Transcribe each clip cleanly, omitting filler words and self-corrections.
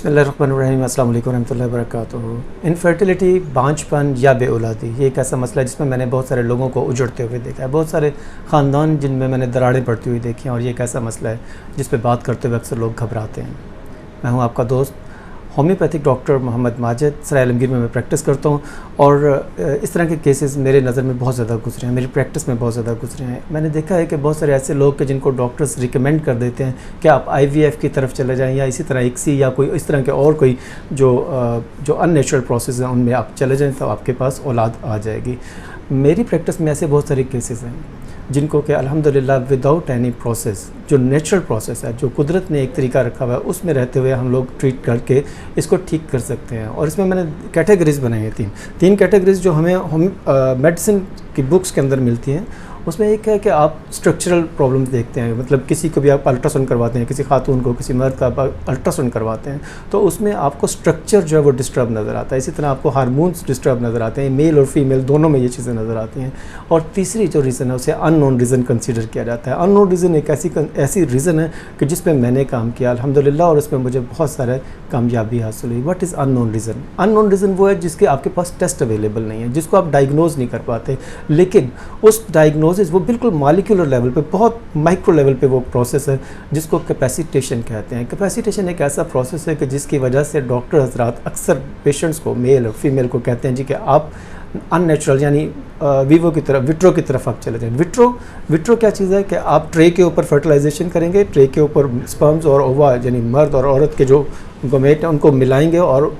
बिस्मिल्लाहिर्रहमानिर्रहीम, अस्सलाम वालेकुम रहमतुल्लाहि व बरकातुहू। इनफर्टिलिटी, बांझपन या बेऔलादी, ये एक ऐसा मसला है जिसमें मैंने बहुत सारे लोगों को उजड़ते हुए देखा है। बहुत सारे ख़ानदान जिनमें मैंने दरारें पड़ती हुई देखी हैं, और ये एक ऐसा मसला है जिस पे बात करते हुए अक्सर लोग घबराते हैं। मैं हूँ आपका दोस्त होम्योपैथिक डॉक्टर मोहम्मद माजिद, सराय आलमगीर में मैं प्रैक्टिस करता हूँ। और इस तरह के केसेस मेरे नज़र में बहुत ज़्यादा गुजरे हैं, मेरी प्रैक्टिस में बहुत ज़्यादा गुजरे हैं। मैंने देखा है कि बहुत सारे ऐसे लोग के जिनको डॉक्टर्स रिकमेंड कर देते हैं कि आप IVF की तरफ चले जाएं, या इसी तरह ICSI या कोई इस तरह के और कोई जो अननेचुरल प्रोसेस हैं उनमें आप चले जाएँ तो आपके पास औलाद आ जाएगी। मेरी प्रैक्टिस में ऐसे बहुत सारे केसेस हैं जिनको कि अल्हम्दुलिल्लाह विदाउट एनी प्रोसेस, जो नेचुरल प्रोसेस है, जो कुदरत ने एक तरीका रखा हुआ है, उसमें रहते हुए हम लोग ट्रीट करके इसको ठीक कर सकते हैं। और इसमें मैंने कैटेगरीज बनाई हैं, तीन कैटेगरीज जो हमें मेडिसिन की बुक्स के अंदर मिलती हैं। उसमें एक है कि आप स्ट्रक्चरल प्रॉब्लम्स देखते हैं, मतलब किसी को भी आप अल्ट्रासाउंड करवाते हैं, किसी खातून को, किसी मर्द का आप अल्ट्रासाउंड करवाते हैं, तो उसमें आपको स्ट्रक्चर जो है वो डिस्टर्ब नज़र आता है। इसी तरह आपको हार्मोन्स डिस्टर्ब नज़र आते हैं, मेल और फीमेल दोनों में ये चीज़ें नज़र आती हैं। और तीसरी जो रीज़न है उसे अननोन रीज़न कंसीडर किया जाता है। अननोन रीज़न एक ऐसी रीज़न है कि जिस पर मैंने काम किया अल्हम्दुलिल्लाह, और उसमें मुझे बहुत सारे कामयाबी हासिल हुई। What is unknown reason? Unknown reason वो है जिसके आपके पास टेस्ट अवेलेबल नहीं है, जिसको आप डायग्नोज नहीं कर पाते, लेकिन उस डायग्नोसिस वो बिल्कुल मॉलिक्यूलर लेवल पे, बहुत माइक्रो लेवल पे वो प्रोसेस है जिसको कैपेसिटेशन कहते हैं। कैपेसिटेशन एक ऐसा प्रोसेस है कि जिसकी वजह से डॉक्टर हजरात अक्सर पेशेंट्स को, मेल और फीमेल को कहते हैं जी कि आप अननेचुरल यानी विट्रो की तरफ आप चले जाएं। विट्रो क्या चीज़ है कि आप ट्रे के ऊपर फर्टिलाइजेशन करेंगे, ट्रे के ऊपर स्पर्म्स और ओवा यानी मर्द और औरत के जो गोमेट हैं उनको मिलाएंगे और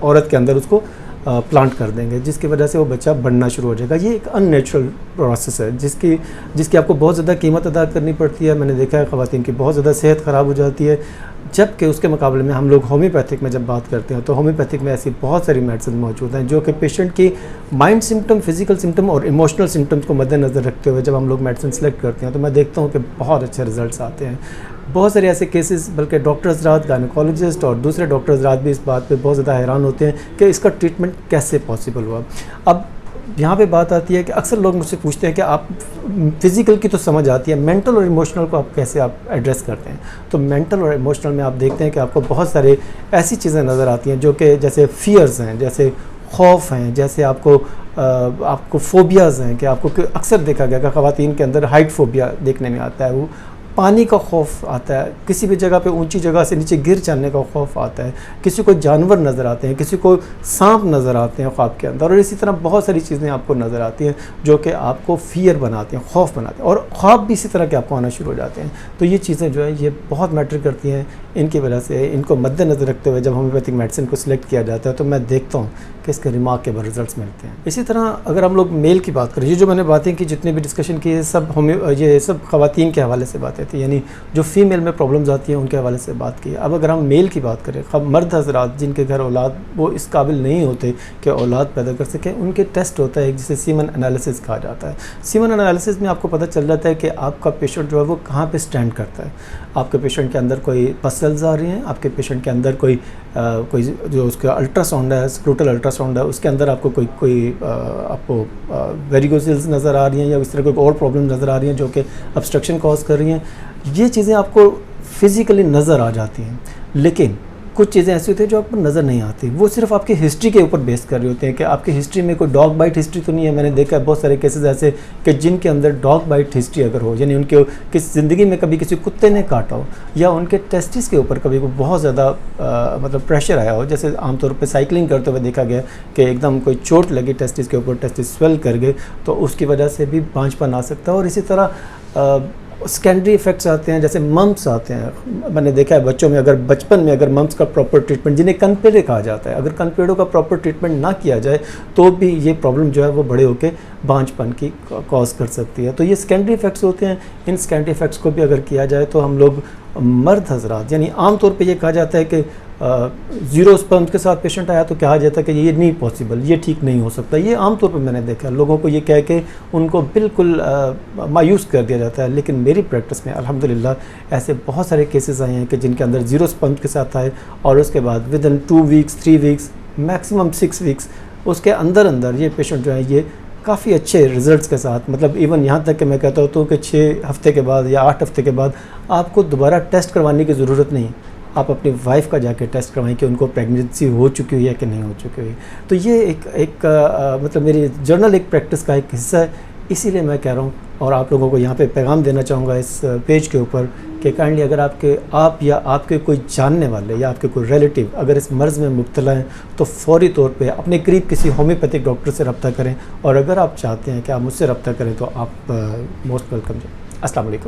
औरत के अंदर उसको प्लांट कर देंगे, जिसकी वजह से वो बच्चा बढ़ना शुरू हो जाएगा। ये एक अननेचुरल प्रोसेस है जिसकी आपको बहुत ज़्यादा कीमत अदा करनी पड़ती है। मैंने देखा है ख़वातीन की बहुत ज़्यादा सेहत ख़राब हो जाती है, जबकि उसके मुकाबले में हम लोग होम्योपैथिक में जब बात करते हैं तो होम्योपैथिक में ऐसी बहुत सारी मेडिसिन मौजूद हैं जो कि पेशेंट की माइंड सिम्टम, फिजिकल सिम्टम और इमोशनल सिम्टम्स को मद्देनज़र रखते हुए जब हम लोग मेडिसिन सेलेक्ट करते हैं तो मैं देखता हूँ कि बहुत अच्छे रिजल्ट्स आते हैं। बहुत सारे ऐसे केसेस, बल्कि डॉक्टर हज़रात, गायनेकोलॉजिस्ट और दूसरे डॉक्टर हज़रात भी इस बात पे बहुत ज़्यादा हैरान होते हैं कि इसका ट्रीटमेंट कैसे पॉसिबल हुआ। अब यहाँ पे बात आती है कि अक्सर लोग मुझसे पूछते हैं कि आप फिज़िकल की तो समझ आती है, मेंटल और इमोशनल को आप कैसे एड्रेस करते हैं? तो मेंटल और इमोशनल में आप देखते हैं कि आपको बहुत सारे ऐसी चीज़ें नज़र आती हैं जो कि जैसे फियर्स हैं, जैसे खौफ हैं, जैसे आपको फोबियाज़ हैं कि आपको अक्सर देखा गया कि ख़वातीन के अंदर हाइट फोबिया देखने में आता है, वो पानी का खौफ आता है, किसी भी जगह पे ऊंची जगह से नीचे गिर जाने का खौफ आता है, किसी को जानवर नज़र आते हैं, किसी को सांप नज़र आते हैं ख्वाब के अंदर, और इसी तरह बहुत सारी चीज़ें आपको नज़र आती हैं जो कि आपको फियर बनाती हैं, खौफ बनाते हैं, और ख्वाब भी इसी तरह के आपको आना शुरू हो जाते हैं। तो ये चीज़ें जो है ये बहुत मैटर करती हैं। इनकी वजह से इनको मद्देनज़र रखते हुए जब होम्योपैथिक मेडिसिन को सिलेक्ट किया जाता है तो मैं देखता हूँ कि इसके रिमार्केबल रिजल्ट्स मिलते हैं। इसी तरह अगर हम लोग मेल की बात करें, ये जो मैंने बातें की, जितने भी डिस्कशन की, ये सब ख़वातीन के हवाले से बातें थी, यानी जो फीमेल में प्रॉब्लम्स आती हैं उनके हवाले से बात की। अब अगर हम मेल की बात करें, मर्द हजरात जिनके घर औलाद वो इस काबिल नहीं होते कि औलाद पैदा कर सकें, उनके टेस्ट होता है जिसे सीमन एनालिसिस कहा जाता है। सीमन एनालिसिस में आपको पता चल जाता है कि आपका पेशेंट जो है वो कहाँ पे स्टैंड करता है। आपके पेशेंट के अंदर कोई पसल्स आ रही हैं, आपके पेशेंट के अंदर कोई जो उसका अल्ट्रासाउंड है, स्क्रूटल अल्ट्रासाउंड है, उसके अंदर आपको आपको वेरिकोसिल्स नज़र आ रही हैं, या इस तरह कोई और प्रॉब्लम नज़र आ रही हैं जो कि ऑब्स्ट्रक्शन कॉज कर रही हैं। ये चीज़ें आपको फिज़िकली नज़र आ जाती हैं, लेकिन कुछ चीज़ें ऐसी होती हैं जो आपको नज़र नहीं आती। वो सिर्फ आपकी हिस्ट्री के ऊपर बेस कर रही होती हैं कि आपकी हिस्ट्री में कोई डॉग बाइट हिस्ट्री तो नहीं है। मैंने देखा है बहुत सारे केसेस ऐसे कि जिनके अंदर डॉग बाइट हिस्ट्री अगर हो, यानी उनके किस ज़िंदगी में कभी किसी कुत्ते ने काटा हो, या उनके टेस्टिस के ऊपर कभी बहुत ज़्यादा मतलब प्रेशर आया हो, जैसे आमतौर पर साइकिलिंग करते हुए देखा गया कि एकदम कोई चोट लगी टेस्टिस के ऊपर, टेस्टिस स्वेल कर गए, तो उसकी वजह से भी बांझपन आ सकता है। और इसी तरह सेकेंडरी इफ़ेक्ट्स आते हैं, जैसे मम्प्स आते हैं। मैंने देखा है बच्चों में, अगर बचपन में अगर मम्प्स का प्रॉपर ट्रीटमेंट, जिन्हें कनपेड़े कहा जाता है, अगर कनपेड़ों का प्रॉपर ट्रीटमेंट ना किया जाए तो भी ये प्रॉब्लम जो है वो बड़े होकर बांझपन की कॉज कर सकती है। तो ये सेकेंडरी इफ़ेक्ट्स होते हैं। इन सेकेंडरी इफ़ेक्ट्स को भी अगर किया जाए तो हम लोग मर्द हजरात, यानी आमतौर पे ये कहा जाता है कि ज़ीरो स्पर्म के साथ पेशेंट आया तो कहा जाता है कि ये नहीं पॉसिबल, ये ठीक नहीं हो सकता। ये आमतौर पे मैंने देखा है, लोगों को ये कह के उनको बिल्कुल मायूस कर दिया जाता है। लेकिन मेरी प्रैक्टिस में अल्हम्दुलिल्लाह ऐसे बहुत सारे केसेस आए हैं कि जिनके अंदर ज़ीरो स्पर्म के साथ आए, और उसके बाद with in 2 weeks, 3 weeks, maximum 6 weeks, उसके अंदर ये पेशेंट जो है ये काफ़ी अच्छे रिजल्ट्स के साथ, मतलब इवन यहाँ तक कि मैं कहता हूँ कि 6 हफ्ते के बाद या 8 हफ्ते के बाद आपको दोबारा टेस्ट करवाने की ज़रूरत नहीं, आप अपनी वाइफ का जाके टेस्ट करवाएं कि उनको प्रेगनेंसी हो चुकी हुई है कि नहीं हो चुकी हुई। तो ये एक मतलब मेरी जर्नल एक प्रैक्टिस का एक हिस्सा है, इसीलिए मैं कह रहा हूँ और आप लोगों को यहाँ पे पैगाम देना चाहूँगा इस पेज के ऊपर कि काइंडली अगर आप या आपके कोई जानने वाले या आपके कोई रिलेटिव अगर इस मर्ज़ में मुब्तला हैं तो फ़ौरी तौर पे अपने करीब किसी होम्योपैथिक डॉक्टर से रब्ता करें, और अगर आप चाहते हैं कि आप मुझसे रब्ता करें तो आप मोस्ट वेलकम जी। अस्सलाम वालेकुम।